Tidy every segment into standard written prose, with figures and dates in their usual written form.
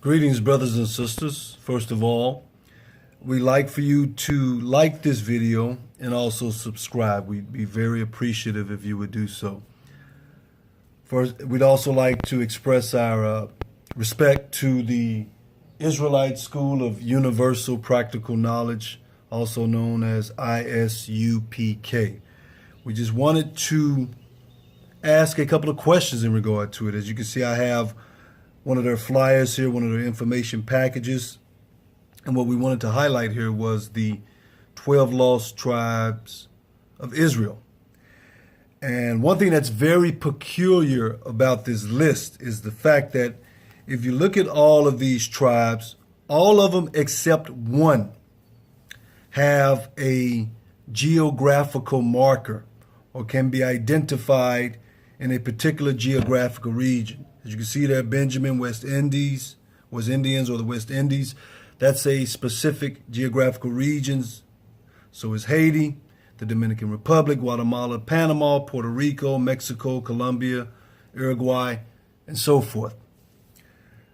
Greetings, brothers and sisters. First of all, we'd like for you to like this video and also subscribe. We'd be very appreciative if you would do so. First, we'd also like to express our respect to the Israelite School of Universal Practical Knowledge, also known as ISUPK. We just wanted to ask a couple of questions in regard to it. As you can see, I have one of their flyers here, one of their information packages. And what we wanted to highlight here was the 12 lost tribes of Israel. And one thing that's very peculiar about this list is the fact that if you look at all of these tribes, all of them except one have a geographical marker or can be identified in a particular geographical region. As you can see there, Benjamin, West Indies, West Indians or the West Indies, that's a specific geographical regions. So is Haiti, the Dominican Republic, Guatemala, Panama, Puerto Rico, Mexico, Colombia, Uruguay, and so forth.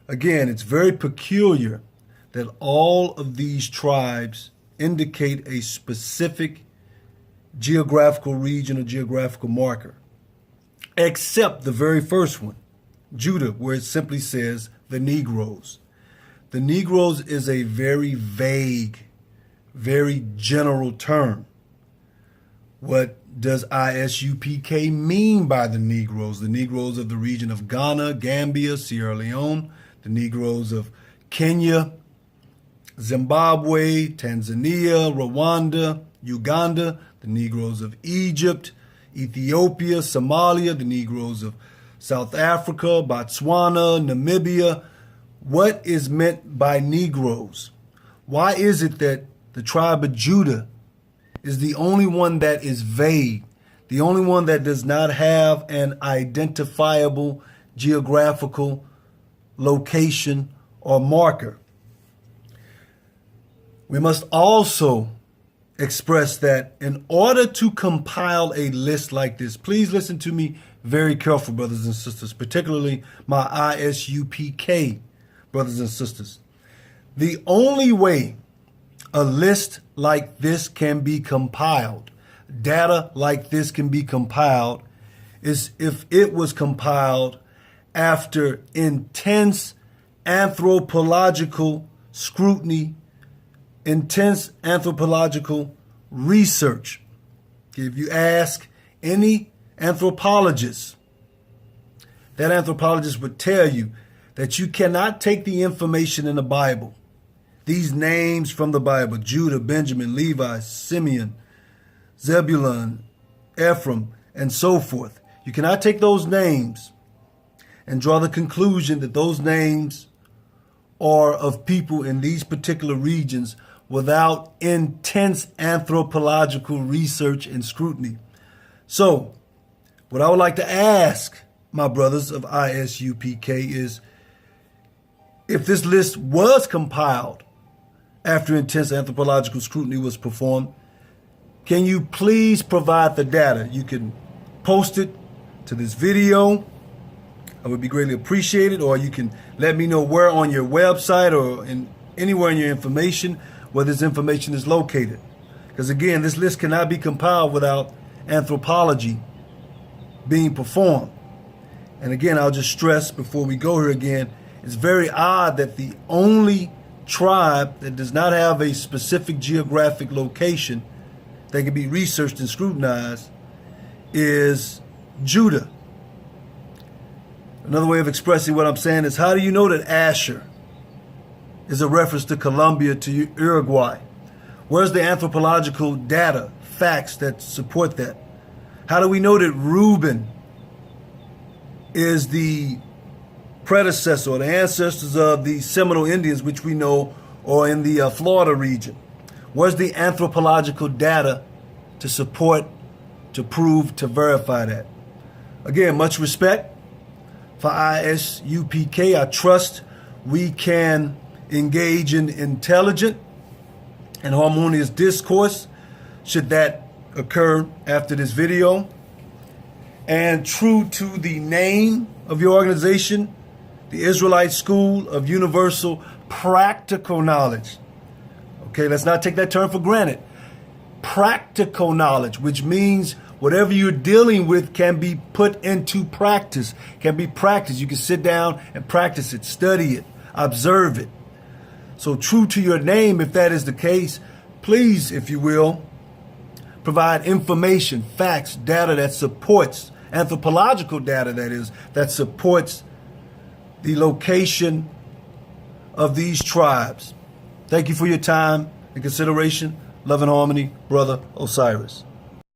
Again, it's very peculiar that all of these tribes indicate a specific geographical region or geographical marker, except the very first one, Judah, where it simply says the Negroes. The Negroes is a very vague, very general term. What does ISUPK mean by the Negroes? The Negroes of the region of Ghana, Gambia, Sierra Leone, the Negroes of Kenya, Zimbabwe, Tanzania, Rwanda, Uganda, the Negroes of Egypt, Ethiopia, Somalia, the Negroes of South Africa, Botswana, Namibia. What is meant by Negroes? Why is it that the tribe of Judah is the only one that is vague, the only one that does not have an identifiable geographical location or marker? We must also express that in order to compile a list like this, please listen to me very careful, brothers and sisters, particularly my ISUPK brothers and sisters. The only way a list like this can be compiled, data like this can be compiled, is if it was compiled after intense anthropological scrutiny, intense anthropological research. If you ask any anthropologist, that anthropologist would tell you that you cannot take the information in the Bible, these names from the Bible, Judah, Benjamin, Levi, Simeon, Zebulun, Ephraim, and so forth. You cannot take those names and draw the conclusion that those names are of people in these particular regions without intense anthropological research and scrutiny. So, what I would like to ask my brothers of ISUPK is, if this list was compiled after intense anthropological scrutiny was performed, can you please provide the data? You can post it to this video. I would be greatly appreciated, or you can let me know where on your website or anywhere in your information where this information is located. Because again, this list cannot be compiled without anthropology being performed. And again, I'll just stress before we go here again, it's very odd that the only tribe that does not have a specific geographic location that can be researched and scrutinized is Judah. Another way of expressing what I'm saying is, how do you know that Asher is a reference to Colombia, to Uruguay? Where's the anthropological data, facts that support that? How do we know that Reuben is the predecessor or the ancestors of the Seminole Indians, which we know are in the Florida region? Where's the anthropological data to support, to prove, to verify that? Again, much respect for ISUPK. I trust we can engage in intelligent and harmonious discourse should that occur after this video. And true to the name of your organization, the Israelite School of Universal Practical Knowledge. Okay, let's not take that term for granted. Practical knowledge, which means whatever you're dealing with can be put into practice, can be practiced. You can sit down and practice it, study it, observe it. So true to your name, if that is the case, please, if you will, provide information, facts, data that supports, anthropological data that is, that supports the location of these tribes. Thank you for your time and consideration. Love and harmony, Brother Osiris.